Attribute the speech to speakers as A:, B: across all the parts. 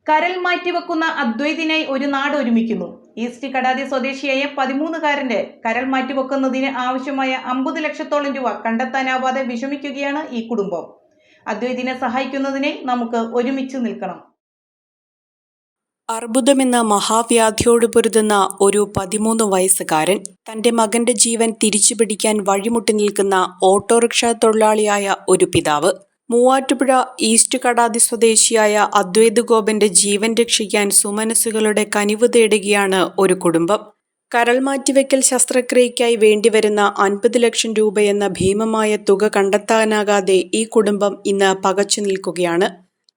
A: കരൾ മാറ്റിവെക്കുന്ന അദ്വൈതിനായി ഒരു നാട് ഒരുമിക്കുന്നു. ഈസ്റ്റ് കടാതി സ്വദേശിയായ 13-കാരന്റെ കരൾ മാറ്റിവെക്കുന്നതിന് ആവശ്യമായ 50 ലക്ഷത്തോളം രൂപ കണ്ടെത്താനാവാതെ വിഷമിക്കുകയാണ് ഈ കുടുംബം. അദ്വൈതിനെ സഹായിക്കുന്നതിനായി നമുക്ക് ഒരുമിച്ച് നിൽക്കണം.
B: അർബുദമെന്ന മഹാവ്യാധിയോട് പൊരുതുന്ന ഒരു 13 വയസ്സുകാരൻ തന്റെ മകന്റെ ജീവൻ തിരിച്ചുപിടിക്കാൻ വഴിമുട്ടി നിൽക്കുന്ന ഓട്ടോറിക്ഷ തൊഴിലാളിയായ ഒരു പിതാവ്. മൂവാറ്റുപുഴ ഈസ്റ്റ് കടാതി സ്വദേശിയായ അദ്വൈത് ഗോപന്റെ ജീവൻ രക്ഷിക്കാൻ സുമനസ്സുകളുടെ കനിവ് തേടുകയാണ് ഒരു കുടുംബം. കരൾ മാറ്റിവെക്കൽ ശസ്ത്രക്രിയയ്ക്കായി വേണ്ടിവരുന്ന 50 ലക്ഷം രൂപയെന്ന ഭീമമായ തുക കണ്ടെത്താനാകാതെ ഈ കുടുംബം ഇന്ന് പകച്ചു നിൽക്കുകയാണ്.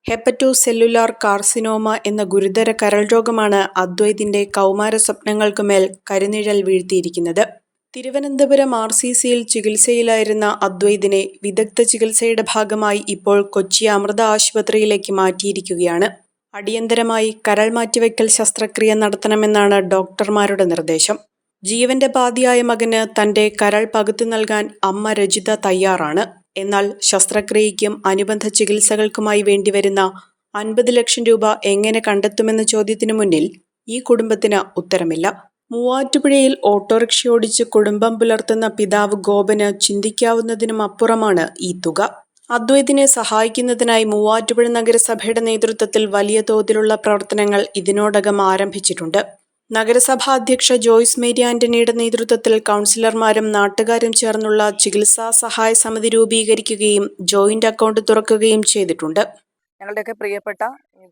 B: ഹെപ്പറ്റോ സെല്ലുലാർ കാർസിനോമ എന്ന ഗുരുതര കരൾ രോഗമാണ് അദ്വൈതിന്റെ കൗമാര സ്വപ്നങ്ങൾക്കുമേൽ കരിനിഴൽ വീഴ്ത്തിയിരിക്കുന്നത്. തിരുവനന്തപുരം RCCയിൽ ചികിത്സയിലായിരുന്ന അദ്വൈതിനെ വിദഗ്ധ ചികിത്സയുടെ ഭാഗമായി ഇപ്പോൾ കൊച്ചി അമൃത ആശുപത്രിയിലേക്ക് മാറ്റിയിരിക്കുകയാണ്. അടിയന്തരമായി കരൾ മാറ്റിവെക്കൽ ശസ്ത്രക്രിയ നടത്തണമെന്നാണ് ഡോക്ടർമാരുടെ നിർദ്ദേശം. ജീവന്റെ പാതിയായ മകന് തന്റെ കരൾ പകുത്തു നൽകാൻ അമ്മ രജിത തയ്യാറാണ്. എന്നാൽ ശസ്ത്രക്രിയയ്ക്കും അനുബന്ധ ചികിത്സകൾക്കുമായി വേണ്ടിവരുന്ന 50 ലക്ഷം രൂപ എങ്ങനെ കണ്ടെത്തുമെന്ന ചോദ്യത്തിനു മുന്നിൽ ഈ കുടുംബത്തിന് ഉത്തരമില്ല. മൂവാറ്റുപുഴയിൽ ഓട്ടോറിക്ഷ ഓടിച്ച് കുടുംബം പുലർത്തുന്ന പിതാവ് ഗോപന് ചിന്തിക്കാവുന്നതിനും അപ്പുറമാണ് ഈ തുക. അദ്വൈതിനെ സഹായിക്കുന്നതിനായി മൂവാറ്റുപുഴ നഗരസഭയുടെ നേതൃത്വത്തിൽ വലിയ തോതിലുള്ള പ്രവർത്തനങ്ങൾ ഇതിനോടകം ആരംഭിച്ചിട്ടുണ്ട്. നഗരസഭാ അധ്യക്ഷ ജോയ്സ് മേരി ആന്റണിയുടെ നേതൃത്വത്തിൽ കൗൺസിലർമാരും നാട്ടുകാരും ചേർന്നുള്ള ചികിത്സാ സഹായ സമിതി രൂപീകരിക്കുകയും ജോയിന്റ് അക്കൗണ്ട് തുറക്കുകയും ചെയ്തിട്ടുണ്ട്.
C: ഞങ്ങളുടെയൊക്കെ പ്രിയപ്പെട്ട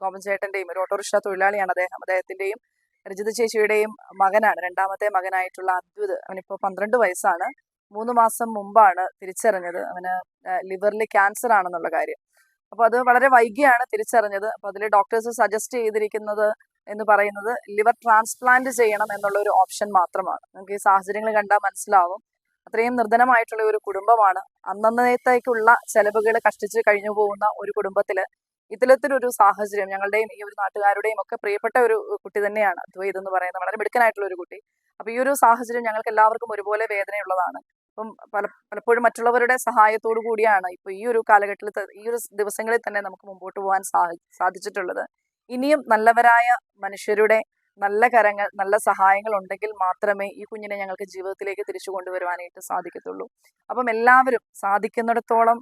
C: ഗോപൻ ചേട്ടന്റെയും ഒരു ഓട്ടോറിക്ഷ തൊഴിലാളിയാണ് അദ്ദേഹത്തിന്റെയും രജിത ചേച്ചിയുടെയും മകനാണ്. രണ്ടാമത്തെ മകനായിട്ടുള്ള അദ്വൈത്. അവനിപ്പോൾ 12 വയസ്സാണ്. 3 മാസം മുമ്പാണ് തിരിച്ചറിഞ്ഞത് അവന് ലിവറിൽ ക്യാൻസർ ആണെന്നുള്ള കാര്യം. അപ്പോൾ അത് വളരെ വൈകിയാണ് തിരിച്ചറിഞ്ഞത്. അപ്പോൾ അതിൽ ഡോക്ടേഴ്സ് സജസ്റ്റ് ചെയ്തിരിക്കുന്നത് എന്ന് പറയുന്നത് ലിവർ ട്രാൻസ്പ്ലാന്റ് ചെയ്യണം എന്നുള്ള ഒരു ഓപ്ഷൻ മാത്രമാണ്. നമുക്ക് ഈ സാഹചര്യങ്ങൾ കണ്ടാൽ മനസ്സിലാവും. അത്രയും നിർധനമായിട്ടുള്ള ഒരു കുടുംബമാണ്. അന്നന്നത്തേക്കുള്ള ചെലവുകൾ കഷ്ടിച്ച് കഴിഞ്ഞു പോകുന്ന ഒരു കുടുംബത്തില് ഇത്തരത്തിലൊരു സാഹചര്യം ഞങ്ങളുടെയും ഈ ഒരു നാട്ടുകാരുടെയും ഒക്കെ പ്രിയപ്പെട്ട ഒരു കുട്ടി തന്നെയാണ് അദ്വൈത് എന്ന് പറയുന്നത്. വളരെ മിടുക്കനായിട്ടുള്ള ഒരു കുട്ടി. അപ്പൊ ഈ ഒരു സാഹചര്യം ഞങ്ങൾക്ക് എല്ലാവർക്കും ഒരുപോലെ വേദനയുള്ളതാണ്. അപ്പം പലപ്പോഴും മറ്റുള്ളവരുടെ സഹായത്തോടു കൂടിയാണ് ഇപ്പൊ ഈ ഒരു കാലഘട്ടത്തിൽ ഈ ഒരു ദിവസങ്ങളിൽ തന്നെ നമുക്ക് മുമ്പോട്ട് പോകാൻ സാധിച്ചിട്ടുള്ളത്. ഇനിയും നല്ലവരായ മനുഷ്യരുടെ നല്ല കരങ്ങൾ, നല്ല സഹായങ്ങൾ ഉണ്ടെങ്കിൽ മാത്രമേ ഈ കുഞ്ഞിനെ ഞങ്ങൾക്ക് ജീവിതത്തിലേക്ക് തിരിച്ചു കൊണ്ടുവരുവാനായിട്ട് സാധിക്കത്തുള്ളൂ. അപ്പം എല്ലാവരും സാധിക്കുന്നിടത്തോളം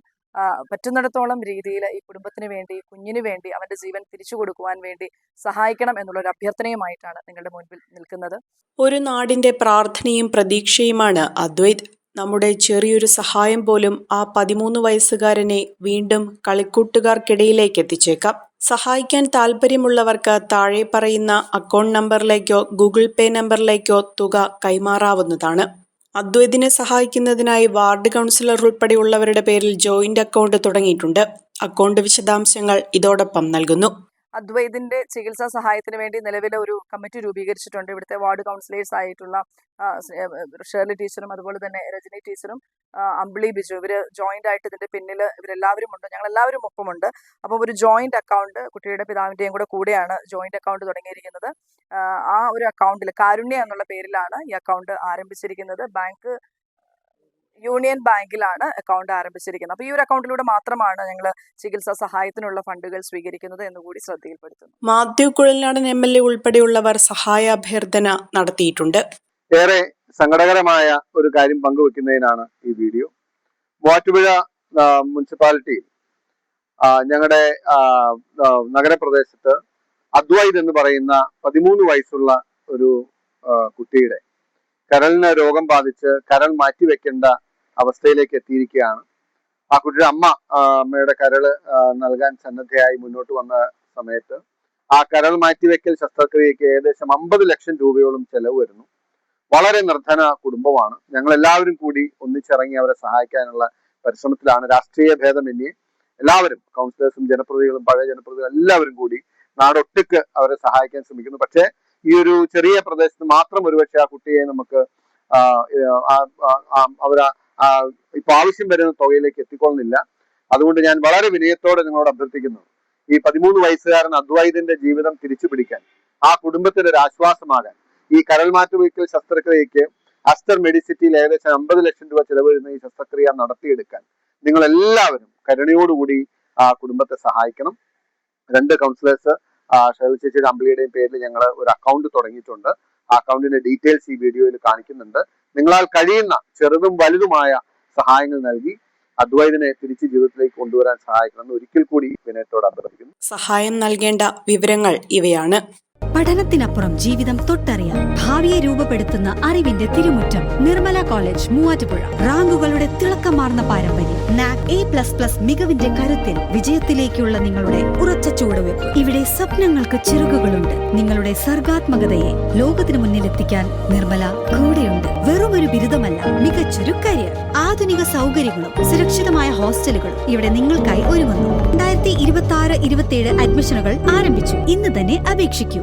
C: പറ്റുന്നിടത്തോളം രീതിയിൽ ഈ കുടുംബത്തിന് വേണ്ടി, കുഞ്ഞിന് വേണ്ടി, അവന്റെ ജീവൻ തിരിച്ചു കൊടുക്കുവാൻ വേണ്ടി സഹായിക്കണം എന്നുള്ളൊരു അഭ്യർത്ഥനയുമായിട്ടാണ് നിങ്ങളുടെ മുൻപിൽ നിൽക്കുന്നത്.
B: ഒരു നാടിന്റെ പ്രാർത്ഥനയും പ്രതീക്ഷയുമാണ് അദ്വൈത്. നമ്മുടെ ചെറിയൊരു സഹായം പോലും ആ 13 വയസ്സുകാരനെ വീണ്ടും കളിക്കൂട്ടുകാർക്കിടയിലേക്ക് എത്തിച്ചേക്കാം. സഹായിക്കാൻ താല്പര്യമുള്ളവർക്ക് താഴെ പറയുന്ന അക്കൗണ്ട് നമ്പറിലേക്കോ ഗൂഗിൾ പേ നമ്പറിലേക്കോ തുക കൈമാറാവുന്നതാണ്. അദ്വൈതിനെ സഹായിക്കുന്നതിനായി വാർഡ് കൗൺസിലർ ഉൾപ്പെടെയുള്ളവരുടെ പേരിൽ ജോയിന്റ് അക്കൗണ്ട് തുടങ്ങിയിട്ടുണ്ട്. അക്കൗണ്ട് വിശദാംശങ്ങൾ ഇതോടൊപ്പം നൽകുന്നു.
C: അദ്വൈതിന്റെ ചികിത്സാ സഹായത്തിന് വേണ്ടി നിലവിലെ ഒരു കമ്മിറ്റി രൂപീകരിച്ചിട്ടുണ്ട്. ഇവിടുത്തെ വാർഡ് കൗൺസിലേഴ്സ് ആയിട്ടുള്ള ഷേർലി ടീച്ചറും അതുപോലെ തന്നെ രജനി ടീച്ചറും അമ്പിളി ബിജു, ഇവര് ജോയിന്റ് ആയിട്ട് ഇതിന്റെ പിന്നിൽ ഇവരെല്ലാവരും ഉണ്ട്. ഞങ്ങൾ എല്ലാവരും ഒപ്പമുണ്ട്. അപ്പോൾ ഒരു ജോയിന്റ് അക്കൗണ്ട് കുട്ടിയുടെ പിതാവിന്റെയും കൂടെയാണ് ജോയിന്റ് അക്കൗണ്ട് തുടങ്ങിയിരിക്കുന്നത്. ആ ഒരു അക്കൗണ്ടിൽ കാരുണ്യ എന്നുള്ള പേരിലാണ് ഈ അക്കൗണ്ട് ആരംഭിച്ചിരിക്കുന്നത്. യൂണിയൻ ബാങ്കിലാണ് അക്കൗണ്ട് ആരംഭിച്ചിരിക്കുന്നത്. അപ്പോൾ ഈ ഒരു അക്കൗണ്ടിലൂടെ മാത്രമാണ് ഞങ്ങൾ ചികിത്സാ സഹായത്തിനുള്ള ഫണ്ടുകൾ സ്വീകരിക്കുന്നത് എന്നുകൂടി ശ്രദ്ധയിൽപ്പെടുത്തുന്നു.
B: മാത്യു കുഴൽനാടൻ MLA ഉൾപ്പെടെയുള്ളവർ സഹായാഭ്യർത്ഥന നടത്തിയിട്ടുണ്ട്.
D: ഏറെ സങ്കടകരമായ ഒരു കാര്യം പങ്കുവെക്കുന്നതിനാണ് ഈ വീഡിയോ. മൂവാറ്റുപുഴ മുനിസിപ്പാലിറ്റിയിൽ ഞങ്ങളുടെ നഗരപ്രദേശത്ത് അദ്വൈത് എന്ന് പറയുന്ന 13 വയസ്സുള്ള ഒരു കുട്ടിയുടെ കരളിന് രോഗം ബാധിച്ച് കരൾ മാറ്റിവെക്കേണ്ട അവസ്ഥയിലേക്ക് എത്തിയിരിക്കുകയാണ്. ആ കുട്ടിയുടെ അമ്മയുടെ കരള് നൽകാൻ സന്നദ്ധയായി മുന്നോട്ട് വന്ന സമയത്ത് ആ കരൾ മാറ്റിവെക്കൽ ശസ്ത്രക്രിയക്ക് ഏകദേശം 50 ലക്ഷം രൂപയോളം ചെലവ് വരുന്നു. വളരെ നിർധന കുടുംബമാണ്. ഞങ്ങൾ എല്ലാവരും കൂടി ഒന്നിച്ചിറങ്ങി അവരെ സഹായിക്കാനുള്ള പരിശ്രമത്തിലാണ്. രാഷ്ട്രീയ ഭേദമന്യേ എല്ലാവരും, കൗൺസിലേഴ്സും ജനപ്രതിനിധികളും പഴയ ജനപ്രതിനിധികളും എല്ലാവരും കൂടി നാടൊട്ടുക്ക് അവരെ സഹായിക്കാൻ ശ്രമിക്കുന്നു. പക്ഷേ ഈ ഒരു ചെറിയ പ്രദേശത്ത് മാത്രം ഒരുപക്ഷെ ആ കുട്ടിയെ നമുക്ക് ഇപ്പൊ ആവശ്യം വരുന്ന തുകയിലേക്ക് എത്തിക്കൊള്ളുന്നില്ല. അതുകൊണ്ട് ഞാൻ വളരെ വിനയത്തോടെ നിങ്ങളോട് അഭ്യർത്ഥിക്കുന്നു, ഈ 13 വയസ്സുകാരൻ അദ്വൈതിന്റെ ജീവിതം തിരിച്ചു പിടിക്കാൻ, ആ കുടുംബത്തിന് ഒരു ആശ്വാസമാകാൻ, ഈ കരൾ മാറ്റിവെക്കൽ ശസ്ത്രക്രിയക്ക് അസ്റ്റർ മെഡിസിറ്റിയിൽ ഏകദേശം 50 ലക്ഷം രൂപ ചെലവ് വരുന്ന ഈ ശസ്ത്രക്രിയ നടത്തിയെടുക്കാൻ നിങ്ങൾ എല്ലാവരും കരുണയോടുകൂടി ആ കുടുംബത്തെ സഹായിക്കണം. 2 കൗൺസിലേഴ്സ് ഷേർലി ചേച്ചിയുടെ അമ്പിളിയുടെയും പേരിൽ ഞങ്ങൾ ഒരു അക്കൗണ്ട് തുടങ്ങിയിട്ടുണ്ട്. ആ അക്കൗണ്ടിന്റെ ഡീറ്റെയിൽസ് ഈ വീഡിയോയിൽ കാണിക്കുന്നുണ്ട്. നിങ്ങളാൽ കഴിയുന്ന ചെറുതും വലുതുമായ സഹായങ്ങൾ നൽകി അദ്വൈതിനെ തിരിച്ച് ജീവിതത്തിലേക്ക് കൊണ്ടുവരാൻ സഹായിക്കണമെന്ന് ഒരിക്കൽ കൂടി വിനയത്തോട് അഭ്യർത്ഥിക്കുന്നു.
B: സഹായം നൽകേണ്ട വിവരങ്ങൾ ഇവയാണ്.
E: പഠനത്തിനപ്പുറം ജീവിതം തൊട്ടറിയാം. ഭാവിയെ രൂപപ്പെടുത്തുന്ന അറിവിന്റെ തിരുമുറ്റം നിർമ്മല കോളേജ് മൂവാറ്റുപുഴ. റാങ്കുകളുടെ തിളക്കമാർന്ന പാരമ്പര്യം. NAC A++ മികവിന്റെ കരുത്തിൽ വിജയത്തിലേക്കുള്ള നിങ്ങളുടെ ഉറച്ച ചുവടുവെപ്പ്. ഇവിടെ സ്വപ്നങ്ങൾക്ക് ചിറകുകളുണ്ട്. നിങ്ങളുടെ സർഗാത്മകതയെ ലോകത്തിന് മുന്നിലെത്തിക്കാൻ നിർമ്മല കൂടെയുണ്ട്. വെറുമൊരു ബിരുദമല്ല, മികച്ചൊരു കരിയർ. ആധുനിക സൗകര്യങ്ങളും സുരക്ഷിതമായ ഹോസ്റ്റലുകളും ഇവിടെ നിങ്ങൾക്കായി ഒരുങ്ങുന്നു. 2026-27 അഡ്മിഷനുകൾ ആരംഭിച്ചു. ഇന്ന് തന്നെ അപേക്ഷിക്കൂ.